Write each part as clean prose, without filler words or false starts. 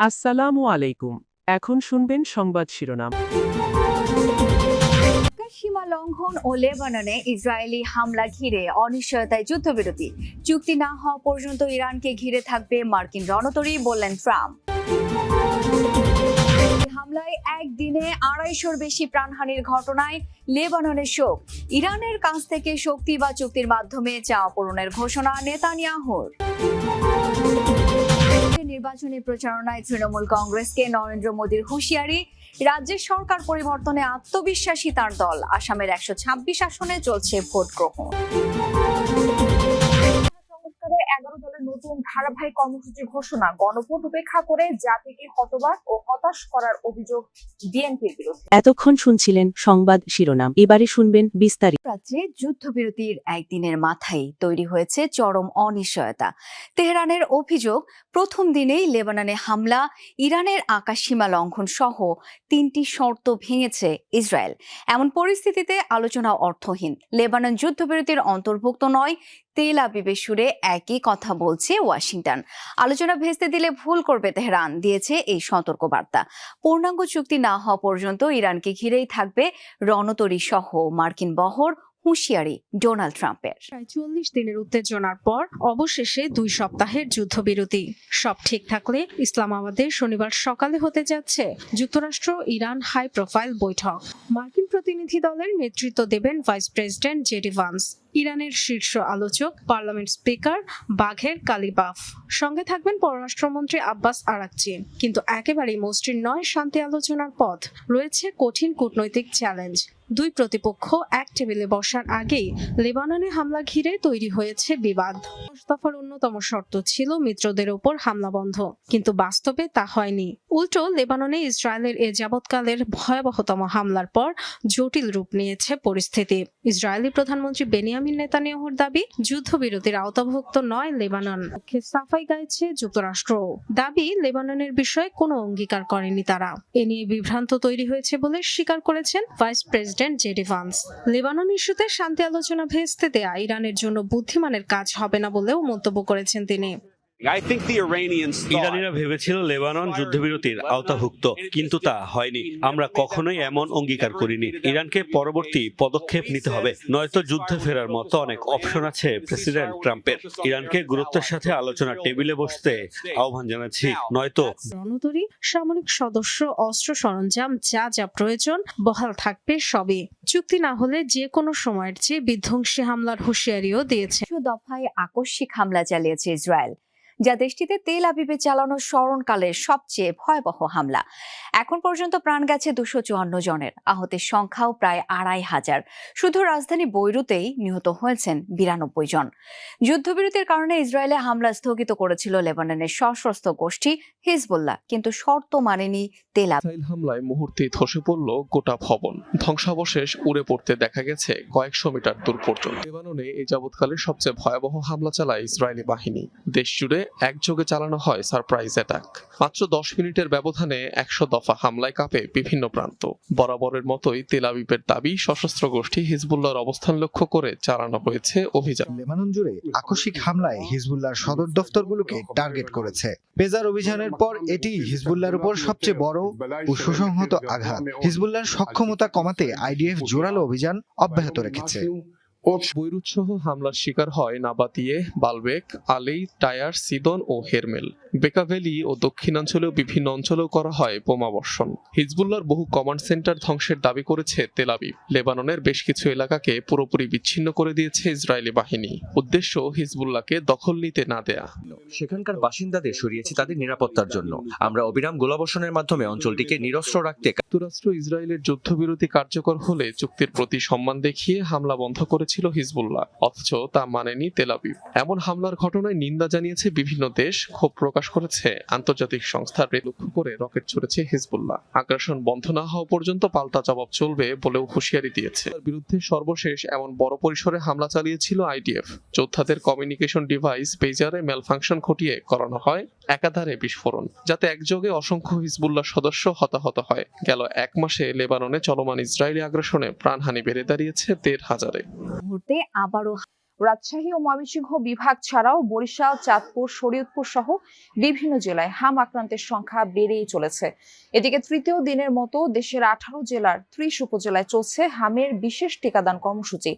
আসসালামু আলাইকুম। এখন শুনবেন সংবাদ শিরোনাম। সীমা লঙ্ঘন ও লেবাননে ইসরায়েলি হামলা ঘিরে অনিশ্চয়তায় যুদ্ধবিরতি। চুক্তি না হওয়া পর্যন্ত ইরানকে ঘিরে থাকবে মার্কিন রণতরী, বললেন ট্রাম্প। হামলায় একদিনে ২৫০'র বেশি প্রাণহানির ঘটনায় লেবাননে শোক। ইরানের কাছ থেকে শক্তি বা চুক্তির মাধ্যমে চাওয়া পূরণের ঘোষণা নেতানিয়াহুর। নির্বাচনী প্রচারণায় তৃণমূল কংগ্রেসকে নরেন্দ্র মোদীর হুঁশিয়ারি। রাজ্যের সরকার পরিবর্তনে আত্মবিশ্বাসী তার দল। আসামের ১২৬ আসনে চলছে ভোট গ্রহণ। সংস্কারে ১১ দলের নতুন ধারাবাহিক কর্মসূচির ঘোষণা। গণভোট উপেক্ষা করে জাতিকে হতবাক ও হতাশ করার অভিযোগ বিএনপির বিরুদ্ধে। এতক্ষণ শুনছিলেন সংবাদ শিরোনাম, এবারে শুনবেন বিস্তারিত। রাজ্যে যুদ্ধবিরতির একদিনের মাথায় তৈরি হয়েছে চরম অনিশ্চয়তা। তেহরানের অভিযোগ, প্রথম দিনেই লেবাননে হামলা, ইরানের আকাশসীমা লঙ্ঘন সহ ৩টি শর্ত ভেঙেছে ইসরায়েল। এমন পরিস্থিতিতে আলোচনা অর্থহীন। লেবানন যুদ্ধবিরতির অন্তর্ভুক্ত নয়, তেল আবিবের সুরে একই কথা বলছে ওয়াশিংটন। আলোচনা ভেস্তে দিলে ভুল করবে তেহরান, দিয়েছে এই সতর্কবার্তা। পূর্ণাঙ্গ চুক্তি না হওয়া পর্যন্ত ইরানকে ঘিরেই থাকবে রণতরী সহ মার্কিন বহর, হুঁশিয়ারি ডোনাল্ড ট্রাম্পের। প্রায় ৪০ দিনের উত্তেজনার পর অবশেষে ২ সপ্তাহের যুদ্ধবিরতি। সব ঠিক থাকলে ইসলামাবাদে শনিবার সকালে হতে যাচ্ছে যুক্তরাষ্ট্র ইরান হাই প্রোফাইল বৈঠক। মার্কিন প্রতিনিধি দলের নেতৃত্ব দেবেন ভাইস প্রেসিডেন্ট জেডি ভান্স। ইরানের শীর্ষ আলোচক পার্লামেন্ট স্পিকার বাঘের কালিবাফ। সঙ্গে থাকবেন পররাষ্ট্রমন্ত্রী আব্বাস আরাকচি। কিন্তু একেবারেই মসৃণ নয় শান্তি আলোচনার পথ। রয়েছে কঠিন কূটনৈতিক চ্যালেঞ্জ। দুই প্রতিপক্ষ এক টেবিলে বসার আগেই লেবাননে হামলা ঘিরে তৈরি হয়েছে বিবাদ। ১০ দফার অন্যতম শর্ত ছিল মিত্রদের ওপর হামলা বন্ধ, কিন্তু বাস্তবে তা হয়নি। উল্টো লেবাননে ইসরায়েলের এ যাবৎকালের ভয়াবহতম হামলার পর জটিল রূপ নিয়েছে পরিস্থিতি। ইসরায়েলি প্রধানমন্ত্রী বেনিয়ামিন নেতানিয়াহুর দাবি, যুদ্ধবিরতির আওতাভুক্ত নয় লেবানন। সাফাই গাইছে যুক্তরাষ্ট্র। দাবি, লেবাননের বিষয়ে কোনো অঙ্গীকার করেনি তারা। এ নিয়ে বিভ্রান্ত তৈরি হয়েছে বলে স্বীকার করেছেন vice president JD Vance. Lebanon ইস্যুতে শান্তি আলোচনা ভেস্তে দেয়া ইরানের জন্য বুদ্ধিমানের কাজ হবে না বলেও মন্তব্য করেছেন তিনি। ইরানিরা ভেবেছিল লেবানন যুদ্ধবিরতির আওতাভুক্ত, কিন্তু তা হয়নি। আমরা কখনোই এমন অঙ্গীকার করিনি। ইরানকে পরবর্তী পদক্ষেপ নিতে হবে, নয়তো যুদ্ধে ফেরার মতো অনেক অপশন আছে প্রেসিডেন্ট ট্রাম্পের। ইরানকে গুরুত্বের সাথে আলোচনার টেবিলে বসতে আহ্বান জানাচ্ছি, নয়তো রণতরী, সামরিক সদস্য, অস্ত্র সরঞ্জাম, যা যা প্রয়োজন বহাল থাকবে সবই। চুক্তি না হলে যে কোনো সময়ের চেয়ে বিধ্বংসী হামলার হুঁশিয়ারিও দিয়েছে। দফায় আকস্মিক হামলা চালিয়েছে ইসরায়েল, যা দেশটিতে তেল আবিবে চালানো স্মরণকালের সবচেয়ে ভয়াবহ হামলা। এখন পর্যন্ত প্রাণ গেছে ২৫৪ জনের, আহতের সংখ্যাও প্রায় ২৫০০। শুধু রাজধানী বৈরুতেই নিহত হয়েছেন ৯২ জন। যুদ্ধবিরতির কারণে ইসরায়েলে হামলা স্থগিত করেছিল লেবাননের সশস্ত্র গোষ্ঠী হিজবুল্লাহ, কিন্তু শর্ত মানেনি তেল আবিব। ইসরায়েল হামলায় মুহূর্তে ধসে পড়ল গোটা ভবন। ধ্বংসাবশেষ উড়ে পড়তে দেখা গেছে কয়েকশো মিটার দূর পর্যন্ত। লেবাননে এই যাবৎকালের সবচেয়ে ভয়াবহ হামলা চালায় ইসরায়েলি বাহিনী। দেশ জুড়ে একযোগে চালানো হয় সারপ্রাইজ অ্যাটাক। মাত্র ১০ মিনিটের ব্যবধানে ১০০ দফা হামলায় কাঁপে বিভিন্ন প্রান্ত। বরাবরের মতোই তেল আবিবের দাবি, সশস্ত্র গোষ্ঠী হিজবুল্লাহর অবস্থান লক্ষ্য করে চালানো হয়েছে অভিযান। লেবানন জুড়ে আকস্মিক হামলায় হিজবুল্লাহর সদর দফতরগুলোকে টার্গেট করেছে। পেজার অভিযানের পর এটি হিজবুল্লাহর উপর সবচেয়ে বড় ও সুসংহত আঘাত। হিজবুল্লাহর সক্ষমতা কমাতে আইডিএফ জোরালো অভিযান অব্যাহত রেখেছে। বৈরুত সহ হামলার শিকার হয় নাবাতিয়ে, বালবেক, আলী, টায়ার, সিদন ও হেরমেল। বেকাভেলি ও দক্ষিণাঞ্চলেও বিভিন্ন অঞ্চলেও করা হয় বোমাবর্ষণ। হিজবুল্লাহর বহু কমান্ড সেন্টার ধ্বংসের দাবি করেছে তেল আবিব। লেবাননের বেশ কিছু এলাকাকে পুরোপুরি বিচ্ছিন্ন করে দিয়েছে ইসরায়েলি বাহিনী। উদ্দেশ্য, হিজবুল্লাহকে দখল নিতে না দেয়া। সেখানকার বাসিন্দাদের সরিয়েছি তাদের নিরাপত্তার জন্য। আমরা অবিরাম গোলাবর্ষণের মাধ্যমে অঞ্চলটিকে নিরস্ত্র রাখতে। যুক্তরাষ্ট্র ইসরায়েলের যুদ্ধবিরতি কার্যকর হলে চুক্তির প্রতি সম্মান দেখিয়ে হামলা বন্ধ করেছিল হিজবুল্লাহ, অথচ তা মানেনি তেল আবিব। এমন হামলার ঘটনায় নিন্দা জানিয়েছে বিভিন্ন দেশ, ক্ষোভ প্রকাশ করেছে আন্তর্জাতিক সংস্থার। লক্ষ্য করে রকেট ছুড়েছে হিজবুল্লাহ। আগ্রাসন বন্ধ না হওয়া পর্যন্ত পাল্টা জবাব চলবে বলেও হুঁশিয়ারি দিয়েছে। তার বিরুদ্ধে সর্বশেষ এমন বড় পরিসরে হামলা চালিয়েছিল আইডিএফ। যোদ্ধাদের কমিউনিকেশন ডিভাইস পেজারে ম্যালফাংশন ঘটিয়ে করানো হয় একাধারে বিস্ফোরণ, যাতে একযোগে অসংখ্য হিজবুল্লাহ সদস্য হতাহত হয়। গেল এক মাসে লেবাননে চলমান ইসরায়েলি আগ্রাসনে প্রাণহানি বেড়ে দাঁড়িয়েছে ১৫০০-এ। মুহূর্তে আবারও রাজশাহী ও ময়মনসিংহ বিভাগ ছাড়াও বরিশাল, চাঁদপুর, শরীয়তপুর সহ বিভিন্ন জেলায় হাম আক্রান্তের সংখ্যা বেড়েই চলেছে। এদিকে তৃতীয় দিনের মতো দেশের 18 জেলার 30 উপজেলায় চলছে হামের বিশেষ টিকাদান কর্মসূচি।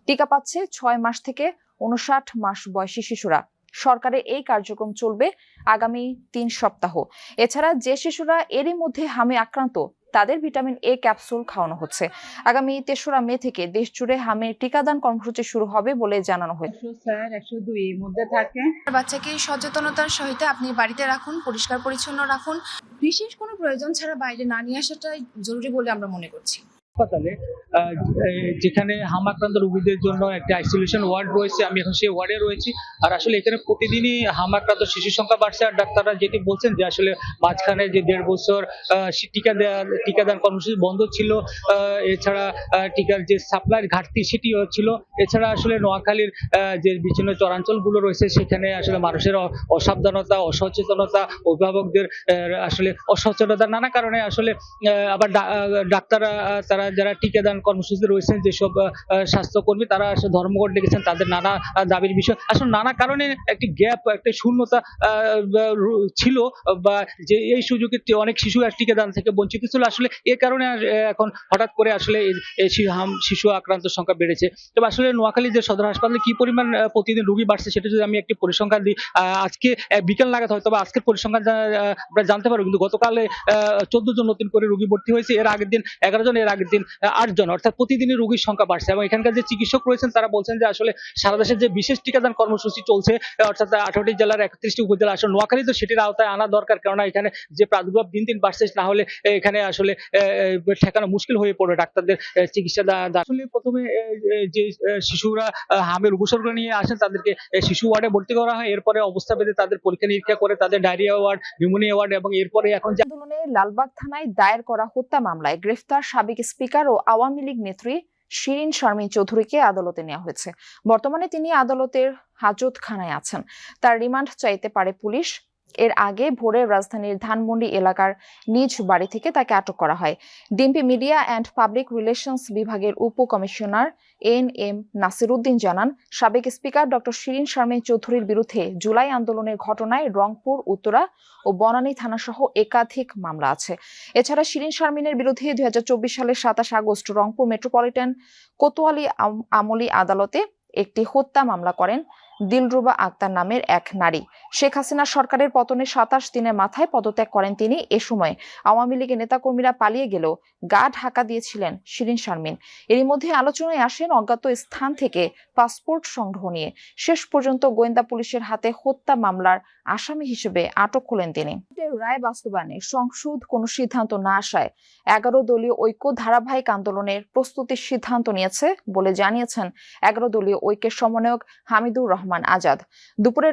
টিকা পাচ্ছে 6 মাস থেকে 59 মাস বয়সী শিশুরা। সরকারের এই কার্যক্রম চলবে আগামী 3 সপ্তাহ। এছাড়া যে শিশুরা এরই মধ্যে হামে আক্রান্ত তাদের ভিটামিন এ ক্যাপসুল খাওয়ানো হচ্ছে। আগামী 3রা মে থেকে দেশ জুড়ে হামের টিকাদান কর্মসূচি শুরু হবে বলে জানানো হয়েছে। 102 এর মধ্যে থাকে। বাচ্চাকে সচেতনতার সহিত আপনি বাড়িতে রাখুন, পরিষ্কার পরিচ্ছন্ন রাখুন। বিশেষ কোনো প্রয়োজন ছাড়া বাইরে না নিয়ে আসাটাই জরুরি বলে আমরা মনে করছি। হাসপাতালে যেখানে হাম আক্রান্ত রোগীদের জন্য একটা আইসোলেশন ওয়ার্ড রয়েছে, আমি এখন সেই ওয়ার্ডে রয়েছি। আর আসলে এখানে প্রতিদিনই হাম আক্রান্ত শিশুর সংখ্যা বাড়ছে। আর ডাক্তাররা যেটি বলছেন যে আসলে মাঝখানে যে 1.5 বছর টিকাদান কর্মসূচি বন্ধ ছিল, এছাড়া টিকার যে সাপ্লাইয়ের ঘাটতি সেটিও ছিল। এছাড়া আসলে নোয়াখালীর যে বিভিন্ন চরাঞ্চলগুলো রয়েছে সেখানে আসলে মানুষের অসাবধানতা, অসচেতনতা, অভিভাবকদের আসলে অসচেতনতা নানা কারণে আসলে আবার ডাক্তাররা তারা যারা টিকাদান কর্মসূচিতে রয়েছেন, যেসব স্বাস্থ্যকর্মী তারা আসলে ধর্মঘট ডেকেছেন তাদের নানা দাবির বিষয়। আসলে নানা কারণে একটি গ্যাপ, একটা শূন্যতা ছিল, বা যে এই সুযোগে অনেক শিশু টিকাদান থেকে বঞ্চিত ছিল। আসলে এ কারণে এখন হঠাৎ করে আসলে শিশু আক্রান্ত সংখ্যা বেড়েছে। তবে আসলে নোয়াখালী যে সদর হাসপাতালে কি পরিমাণ প্রতিদিন রোগী বাড়ছে সেটা যদি আমি একটি পরিসংখ্যান দিই, আজকে বিকেল নাগাদ হয়তো বা আজকের পরিসংখ্যান আমরা জানতে পারবো, কিন্তু গতকালে 14 জন নতুন করে রোগী ভর্তি হয়েছে। এর আগের দিন 11 জন, এর আগের দিন 8 জন, অর্থাৎ প্রতিদিনই রোগীর সংখ্যা বাড়ছে। এবং এখানকার যে চিকিৎসক রয়েছেন তারা বলছেন যে আসলে সারা দেশে যে বিশেষ টিকাদান কর্মসূচি চলছে, অর্থাৎ 18টি জেলার 31টি উপজেলা, আসলে নোয়াখালী তো সেটির আওতায় আনা দরকার, কেননা এখানে যে প্রাদুর্ভাব দিন দিন বাড়ছে, না হলে এখানে আসলে ঠেকানো মুশকিল হয়ে পড়ে ডাক্তারদের চিকিৎসা। আসলে প্রথমে যে শিশুরা হামের উপসর্গ নিয়ে আসেন তাদেরকে শিশু ওয়ার্ডে ভর্তি করা হয়। এরপরে অবস্থা ভেদে তাদের পরীক্ষা নিরীক্ষা করে তাদের ডায়রিয়া ওয়ার্ড, নিউমোনিয়া ওয়ার্ড, এবং এরপরে এখন আন্দোলনে লালবাগ থানায় দায়ের করা হত্যা মামলায় গ্রেফতার সাবেক স্পিকার ও আওয়ামী লীগ নেত্রী শিরিন শারমিন চৌধুরীকে আদালতে নেওয়া হয়েছে। বর্তমানে তিনি আদালতের হাজতখানায় আছেন। তার রিমান্ড চাইতে পারে পুলিশ। এর আগে ভোরে রাজধানীর ধানমন্ডি এলাকার নিজ বাড়ি থেকে তাকে আটক করা হয়। DMP media and public relations বিভাগের উপকমিশনার এন.এম. নাসিরউদ্দিন জানান, সাবেক স্পিকার ডক্টর শিরিন শারমিন চৌধুরীর বিরুদ্ধে জুলাই আন্দোলনের ঘটনায় রংপুর, উত্তরা ও বনানী থানাসহ একাধিক মামলা আছে। এছাড়া শিরিন শারমিনের বিরুদ্ধে 2024 সালের 27 আগস্ট রংপুর মেট্রোপলিটন কোতোয়ালি আমলি আদালতে একটি হত্যা মামলা করেন দিলরুবা আক্তার নামের এক নারী। শেখ হাসিনা সরকারের পতনের 27 দিনের মাথায় পদত্যাগ করেন তিনি। এ সময় আওয়ামী লীগের নেতাকর্মীরা পালিয়ে গেলেও গা ঢাকা দিয়েছিলেন শিরিন শারমিন। এরই মধ্যে আলোচনায় আসেন অজ্ঞাত স্থান থেকে পাসপোর্ট সংগ্রহ নিয়ে। শেষ পর্যন্ত গোয়েন্দা পুলিশের হাতে হত্যা মামলার আসামি হিসেবে আটক হলেন তিনি। রায় বাস্তবায়নে সংসদ কোনো সিদ্ধান্ত না আসায় 11 দলীয় ঐক্য ধারাবাহিক আন্দোলনের প্রস্তুতির সিদ্ধান্ত নিয়েছে বলে জানিয়েছেন 11 দলীয় ঐক্যের সমন্বয়ক হামিদুর রহমান আজাদ। দুপুরে